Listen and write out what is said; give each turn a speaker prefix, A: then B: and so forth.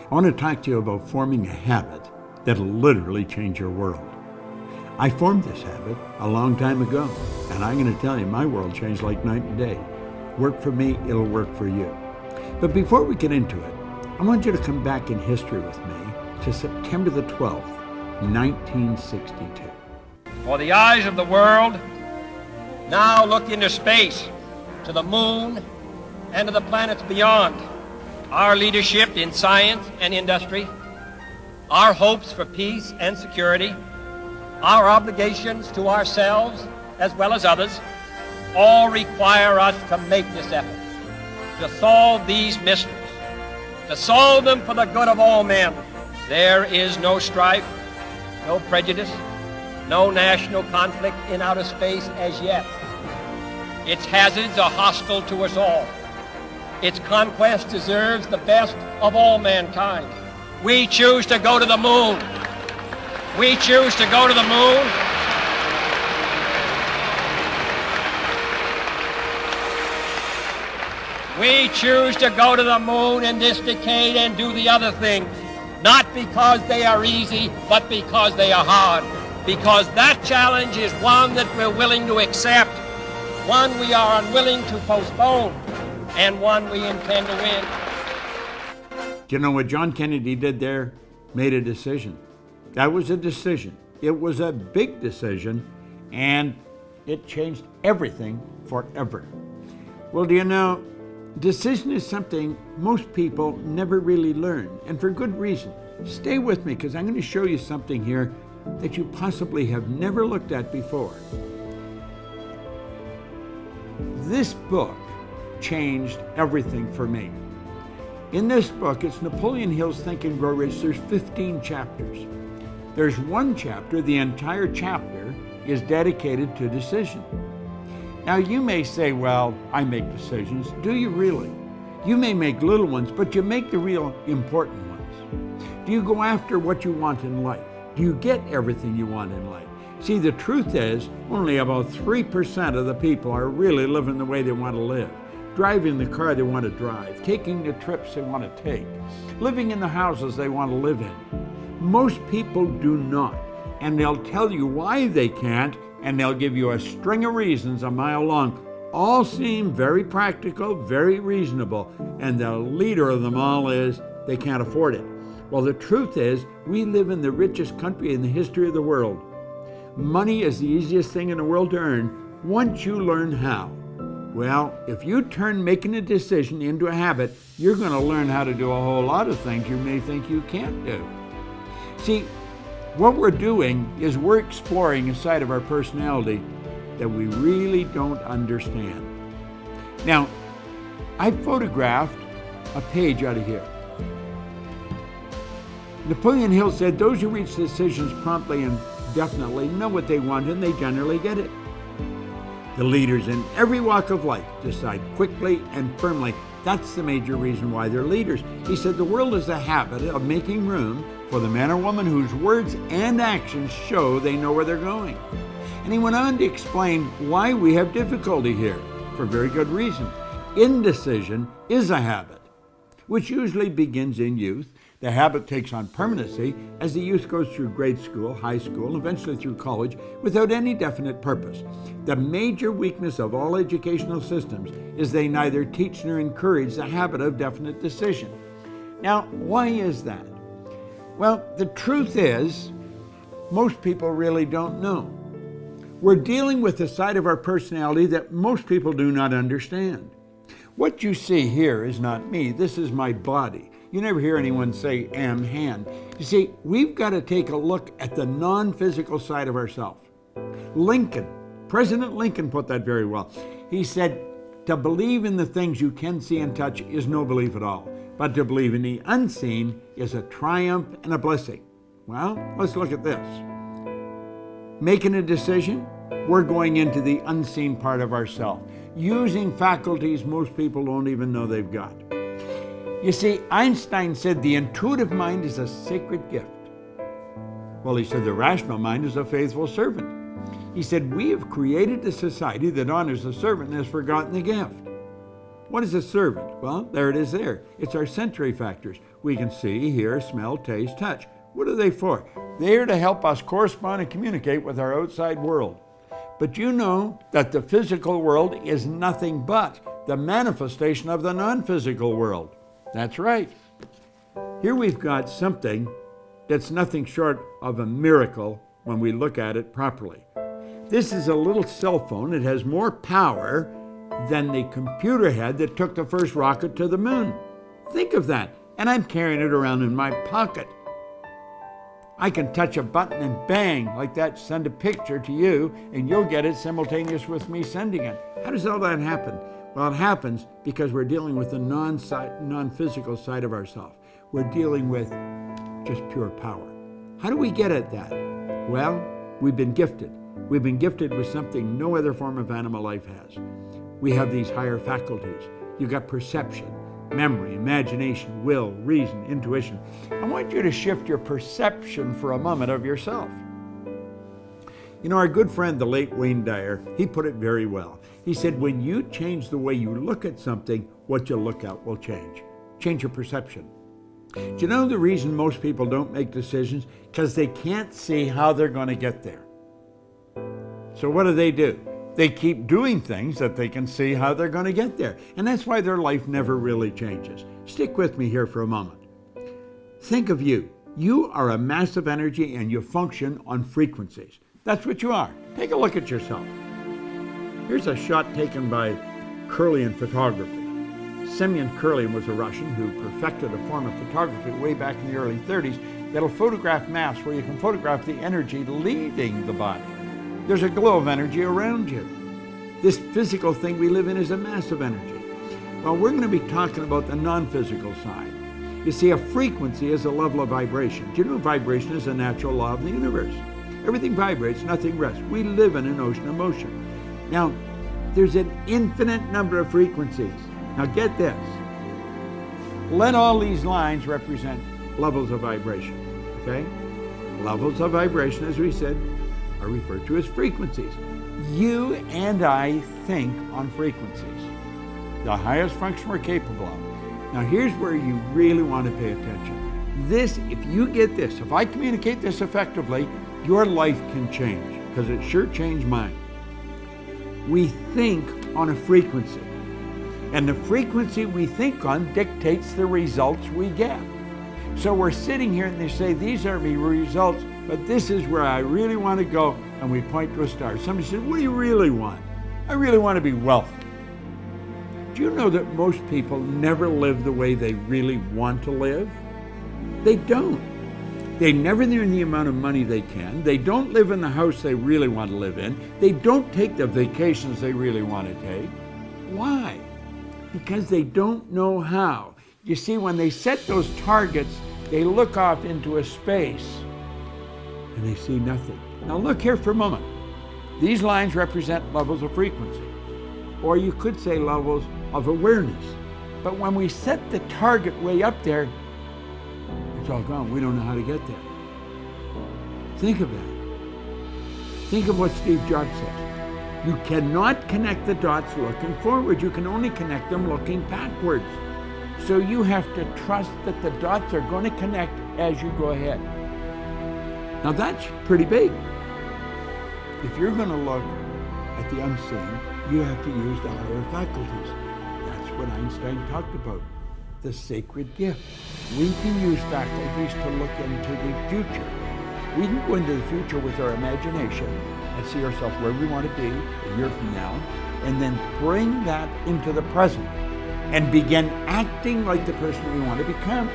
A: I want to talk to you about forming a habit that'll literally change your world. I formed this habit a long time ago, and I'm going to tell you, my world changed like night and day. Work for me, it'll work for you. But before we get into it, I want you to come back in history with me to September the 12th, 1962.
B: For the eyes of the world now look into space, to the moon, and to the planets beyond. Our leadership in science and industry, our hopes for peace and security, our obligations to ourselves as well as others, all require us to make this effort, to solve these mysteries, to solve them for the good of all men. There is no strife, no prejudice, no national conflict in outer space as yet. Its hazards are hostile to us all. Its conquest deserves the best of all mankind. We choose to go to the moon. We choose to go to the moon. We choose to go to the moon in this decade and do the other things, not because they are easy, but because they are hard. Because that challenge is one that we're willing to accept, one we are unwilling to postpone, and one we intend to win.
A: Do you know what John Kennedy did there? Made a decision. That was a decision. It was a big decision, and it changed everything forever. Well, do you know, decision is something most people never really learn, and for good reason. Stay with me, because I'm going to show you something here that you possibly have never looked at before. This book changed everything for me. In this book, it's Napoleon Hill's Think and Grow Rich. There's 15 chapters. There's one chapter, the entire chapter, is dedicated to decision. Now you may say, well, I make decisions. Do you really? You may make little ones, but you make the real important ones. Do you go after what you want in life? Do you get everything you want in life? See, the truth is, only about 3% of the people are really living the way they want to live. Driving the car they want to drive, taking the trips they want to take, living in the houses they want to live in. Most people do not, and they'll tell you why they can't, and they'll give you a string of reasons a mile long. All seem very practical, very reasonable, and the leader of them all is they can't afford it. Well, the truth is, we live in the richest country in the history of the world. Money is the easiest thing in the world to earn once you learn how. Well, if you turn making a decision into a habit, you're going to learn how to do a whole lot of things you may think you can't do. See, what we're doing is we're exploring a side of our personality that we really don't understand. Now, I photographed a page out of here. Napoleon Hill said, those who reach decisions promptly and definitely know what they want, and they generally get it. The leaders in every walk of life decide quickly and firmly. That's the major reason why they're leaders. He said the world is a habit of making room for the man or woman whose words and actions show they know where they're going. And he went on to explain why we have difficulty here, for very good reason. Indecision is a habit, which usually begins in youth. The habit takes on permanency as the youth goes through grade school, high school, and eventually through college without any definite purpose. The major weakness of all educational systems is they neither teach nor encourage the habit of definite decision. Now, why is that? Well, the truth is, most people really don't know. We're dealing with a side of our personality that most people do not understand. What you see here is not me. This is my body. You never hear anyone say, am hand. You see, we've got to take a look at the non-physical side of ourselves. President Lincoln put that very well. He said, to believe in the things you can see and touch is no belief at all. But to believe in the unseen is a triumph and a blessing. Well, let's look at this. Making a decision, we're going into the unseen part of ourselves, using faculties most people don't even know they've got. You see, Einstein said the intuitive mind is a sacred gift. Well, he said the rational mind is a faithful servant. He said we have created a society that honors the servant and has forgotten the gift. What is a servant? Well, there it is there. It's our sensory factors. We can see, hear, smell, taste, touch. What are they for? They are to help us correspond and communicate with our outside world. But you know that the physical world is nothing but the manifestation of the non-physical world. That's right. Here we've got something that's nothing short of a miracle when we look at it properly. This is a little cell phone. It has more power than the computer had that took the first rocket to the moon. Think of that. And I'm carrying it around in my pocket. I can touch a button and bang, like that, send a picture to you, and you'll get it simultaneous with me sending it. How does all that happen? Well, it happens because we're dealing with the non-physical side of ourselves. We're dealing with just pure power. How do we get at that? Well, we've been gifted. We've been gifted with something no other form of animal life has. We have these higher faculties. You've got perception, memory, imagination, will, reason, intuition. I want you to shift your perception for a moment of yourself. You know, our good friend, the late Wayne Dyer, he put it very well. He said, when you change the way you look at something, what you look at will change. Change your perception. Do you know the reason most people don't make decisions? Because they can't see how they're going to get there. So what do? They keep doing things that they can see how they're going to get there. And that's why their life never really changes. Stick with me here for a moment. Think of you. You are a massive energy and you function on frequencies. That's what you are. Take a look at yourself. Here's a shot taken by Kirlian photography. Semyon Kirlian was a Russian who perfected a form of photography way back in the early 30s that'll photograph mass where you can photograph the energy leaving the body. There's a glow of energy around you. This physical thing we live in is a massive energy. Well, we're going to be talking about the non-physical side. You see, a frequency is a level of vibration. Do you know vibration is a natural law of the universe? Everything vibrates, nothing rests. We live in an ocean of motion. Now, there's an infinite number of frequencies. Now get this. Let all these lines represent levels of vibration, okay? Levels of vibration, as we said, are referred to as frequencies. You and I think on frequencies, the highest function we're capable of. Now here's where you really want to pay attention. This, if you get this, if I communicate this effectively, your life can change, because it sure changed mine. We think on a frequency, and the frequency we think on dictates the results we get. So we're sitting here and they say, these are the results, but this is where I really want to go, and we point to a star. Somebody said, what do you really want? I really want to be wealthy. Do you know that most people never live the way they really want to live? They don't. They never earn the amount of money they can. They don't live in the house they really want to live in. They don't take the vacations they really want to take. Why? Because they don't know how. You see, when they set those targets, they look off into a space and they see nothing. Now look here for a moment. These lines represent levels of frequency, or you could say levels of awareness. But when we set the target way up there, it's all gone. We don't know how to get there. Think of that. Think of what Steve Jobs said. You cannot connect the dots looking forward. You can only connect them looking backwards. So you have to trust that the dots are going to connect as you go ahead. Now that's pretty big. If you're going to look at the unseen, you have to use the higher faculties. That's what Einstein talked about, the sacred gift. We can use faculties to look into the future. We can go into the future with our imagination and see ourselves where we want to be a year from now, and then bring that into the present and begin acting like the person we want to become.